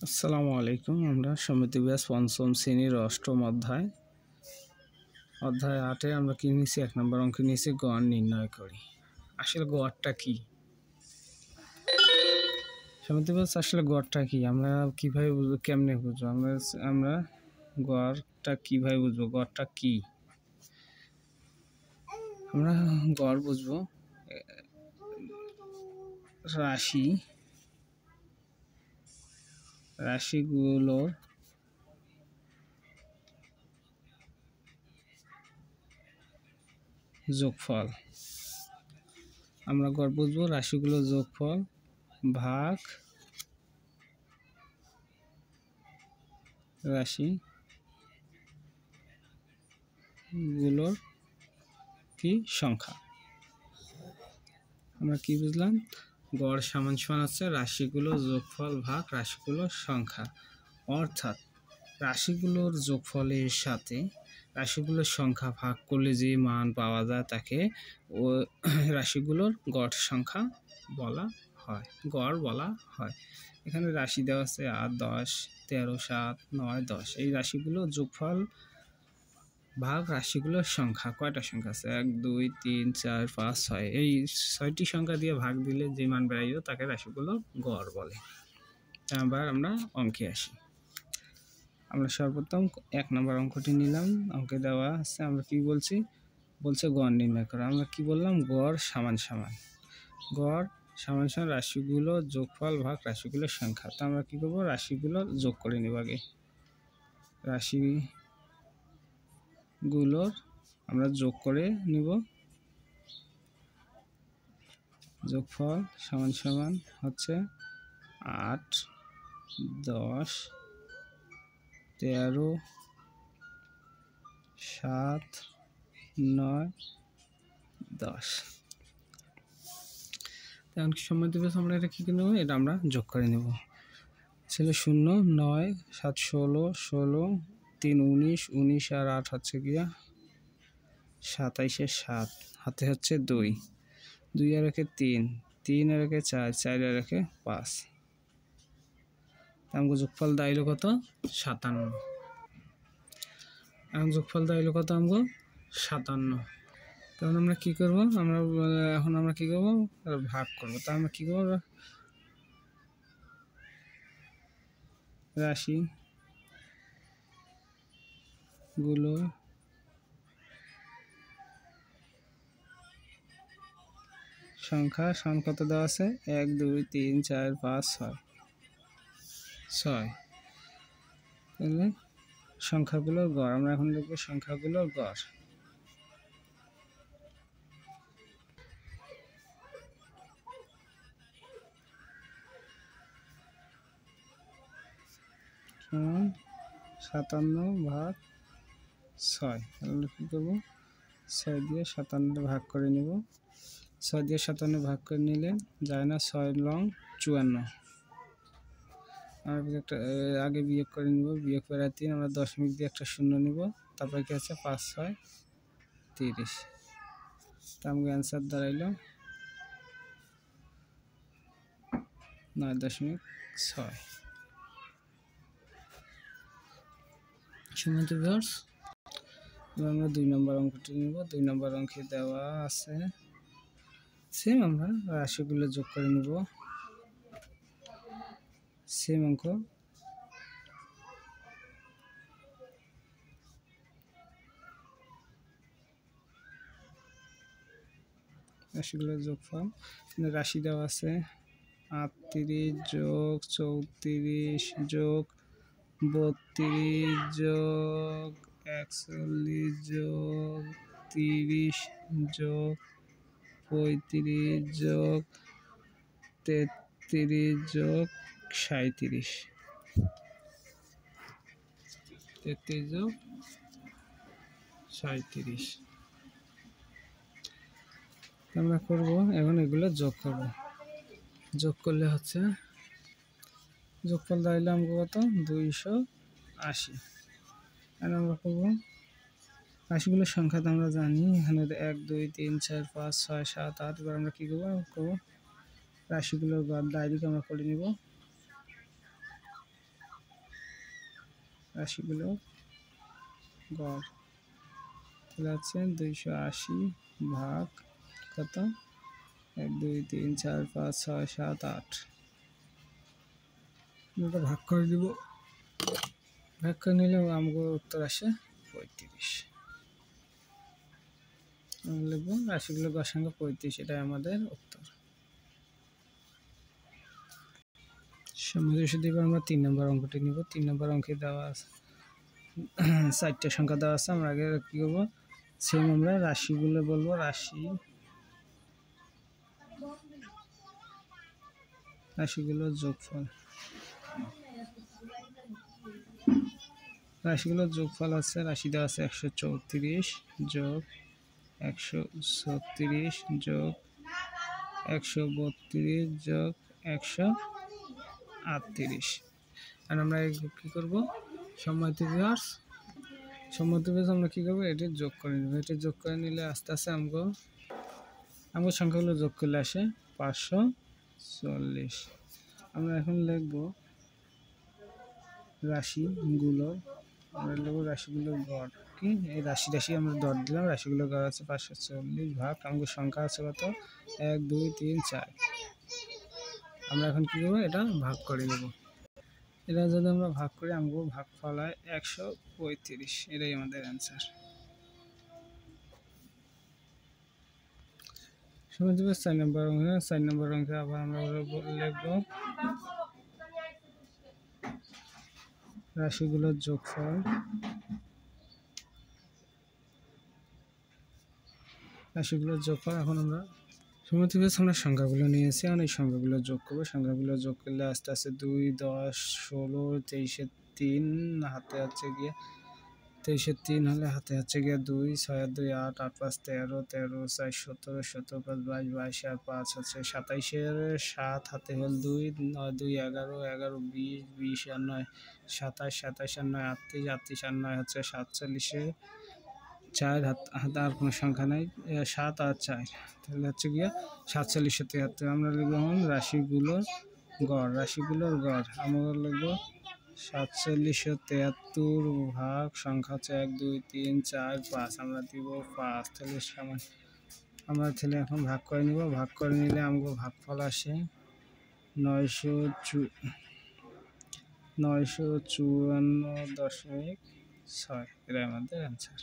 আসসালামু আলাইকুম। আমরা সমিতি ব্যাস পঞ্চম শ্রেণীর অষ্টম অধ্যায় 8-এ আমরা কি নিয়েছি, 1 নম্বর অঙ্কে নিয়েছি গড় নির্ণয় করি। আসলে গড়টা কি? সমিতি ব্যাস আসলে গড়টা কি আমরা কিভাবে বুঝবো, কেমনে বুঝবো? আমরা গড়টা কিভাবে বুঝবো, গড়টা কি? আমরা গড় বুঝবো রাশিগুলোর যোগফল। আমরা গড় বুঝবো রাশিগুলোর যোগফল ভাগ রাশিগুলোর কি সংখ্যা। আমরা কি বুঝলাম? গড় সমান সমান হচ্ছে রাশিগুলোর যোগফল ভাগ রাশিগুলোর সংখ্যা। অর্থাৎ রাশিগুলোর যোগফলের সাথে রাশিগুলোর সংখ্যা ভাগ করলে যে মান পাওয়া যায় তাকে ও রাশিগুলোর গড় সংখ্যা বলা হয়, গড় বলা হয়। এখানে রাশি দেওয়া আছে 8, 10, 13, 7, 9, 10। এই রাশিগুলোর যোগফল ভাগ রাশিগুলোর সংখ্যা। কয়টা সংখ্যা আছে? 1, 2, 3, 4, 5, 6। এই 6টি সংখ্যা দিয়ে ভাগ দিলে যে মান বেরাইও তাকে রাশিগুলোর গড় বলে। আবার আমরা অঙ্কে আসি। আমরা সর্বপ্রথম 1 নম্বর অঙ্কটি নিলাম। অঙ্কে দেওয়া আছে, আমরা কি বলছি? বলছে গড় নির্ণয় করা। আমরা কি বললাম? গড় সমান সমান রাশিগুলোর যোগফল ভাগ রাশিগুলোর সংখ্যা। তো আমরা কি করব? রাশিগুলো যোগ করে নিব। আগে রাশিগুলোর আমরা যোগ করে নিব। যোগফল সমান সমান হচ্ছে 8, 10, 13, 7, 9, 10। এখন কি সময় দেবে? আমরা এটা কি নেব? এটা আমরা যোগ করে নেব। ছিল 0, 9, 7, 16, 16, 3, 19, 19 আর 8 হচ্ছে গিয়া 27, 7 হাতে হচ্ছে 2, 2 আর 1 3, 3 আর 1 4, 4 আর 1 5। আমাকে যোগফল দাইলো কত? 57। এখন যোগফল দাইলো কত? আমাকে 57। তখন আমরা কি করব? এখন আমরা কি করব? ভাগ করব। তা আমরা কি করব? রাশিগুলো সংখ্যা সমান কত দেওয়া আছে? 1, 2, 3, 4, 5, 6, 6। তাহলে সংখ্যাগুলোর গড়। আমরা এখন লিখব সংখ্যাগুলোর গড়। সমান 57/6। তাহলে কী করব? 6 দিয়ে 57 ভাগ করে নেব। 6 দিয়ে 57 ভাগ করে নিলে যায় না, 6 লং 54। আর একটা আগে বিয়োগ করে নিব। বিয়োগ করে 3, আমরা দশমিক দিয়ে একটা শূন্য নিব। তারপরে কি আছে? 5, 6, 30। তা আমাকে অ্যান্সার দাঁড়াইলো 9.6। সমান ভিউয়ার্স, আমরা 2 নম্বর অঙ্কটি নিব। 2 নম্বর অঙ্কে দেওয়া আছে সেম, আমরা রাশিগুলো যোগ করে নিব। সেম অঙ্ক। রাশিগুলোর যোগফল। রাশি দেওয়া আছে 38 যোগ 34 যোগ 32 যোগ 41 যোগ 30 যোগ 35 যোগ 33 যোগ 37। 33 যোগ 37 আমরা করব। এখন এগুলো যোগ করব। যোগ করলে হচ্ছে যোগফল দাঁড়াইলে আমাকে কত? 280। আর আমরা করব রাশিগুলোর সংখ্যা তো আমরা জানি। এখানে 1, 2, 3, 4, 5, 6, 7, 8। এবার আমরা কী করব? রাশিগুলোর গড় ডাইরেক্ট আমরা করে নিব। রাশিগুলো গড় তাহলে হচ্ছে 280 ভাগ কত 1 2 3 4 5 6 7 8 এটা ভাগ করে দিব। ভাগ করে নিলে আমাদের উত্তর আসে 35। আমরা লিখব রাশিগুলো গড় সংখ্যা 35, এটাই আমাদের উত্তর। সমাজে আমরা 3 নম্বর অঙ্কটি নিব। 3 নম্বর অঙ্কে দেওয়া আছে 4টা সংখ্যা দেওয়া আছে। আমরা আগে কি করব, সেম আমরা রাশিগুলো বলবো। রাশিগুলোর যোগফল, রাশিগুলোর যোগফল আছে, রাশি দেওয়া আছে 134 যোগ 136 যোগ 132 যোগ 138। আর আমরা কি করব, সম্মিলিত ভিউয়ার্স আমরা কি করবো, এটি যোগ করে নেব। এটি যোগ করে নিলে আস্তে আস্তে আমাকে সংখ্যাগুলো যোগ করলে আসে 540। আমরা এখন লিখব রাশিগুলোর, আমরা লিখব রাশিগুলোর গড়। কি এই রাশি আমরা দর দিলাম, রাশিগুলোর গড় আছে 540 ভাগ আমাদের সংখ্যা আছে কত 1 2 3 4। আমরা এখন কি করবো, এটা ভাগ করে নেব। এটা যদি আমরা ভাগ করি আমাকে ভাগফল হয় 135। এটাই আমাদের অ্যান্সার। সময় দেবে 4 নম্বর অঙ্কে। 4 নম্বর অঙ্কে আবার আমরা লিখব রাশিগুলোর যোগফল। রাশিগুলোর যোগফল এখন আমরা সময় থেকে আমরা সংখ্যাগুলো নিয়েছি, আর এই সংখ্যাগুলো যোগ করবো। সংখ্যাগুলো যোগ করলে আস্তে আস্তে 2 10 16 23 3 হাতে হচ্ছে গিয়ে 23 3 হলে হাতে হচ্ছে গিয়ে 2 6 2 8 8 5 13 13 4 17 17 5 22 22 আর 5 হচ্ছে 27 7 হাতে হল 2 9 2 11 11 20 20 আর 9 27 27 আর 9 38 38 আর 9 হচ্ছে 47 4 হাতে আর কোনো সংখ্যা নাই, 7 আর 4 তাহলে হচ্ছে গিয়ে 47 73। আমরা লিখবো এখন রাশিগুলোর গড়। রাশিগুলোর গড় আমরা লিখবো 4773 ভাগ সংখ্যা হচ্ছে 1 2 3 4 5। আমরা দিব 5। তাহলে সমান আমরা এখন ভাগ করে নিব। ভাগ করে নিলে আমাকে ভাগফল আসে 954.6। এটা আমাদের অ্যান্সার।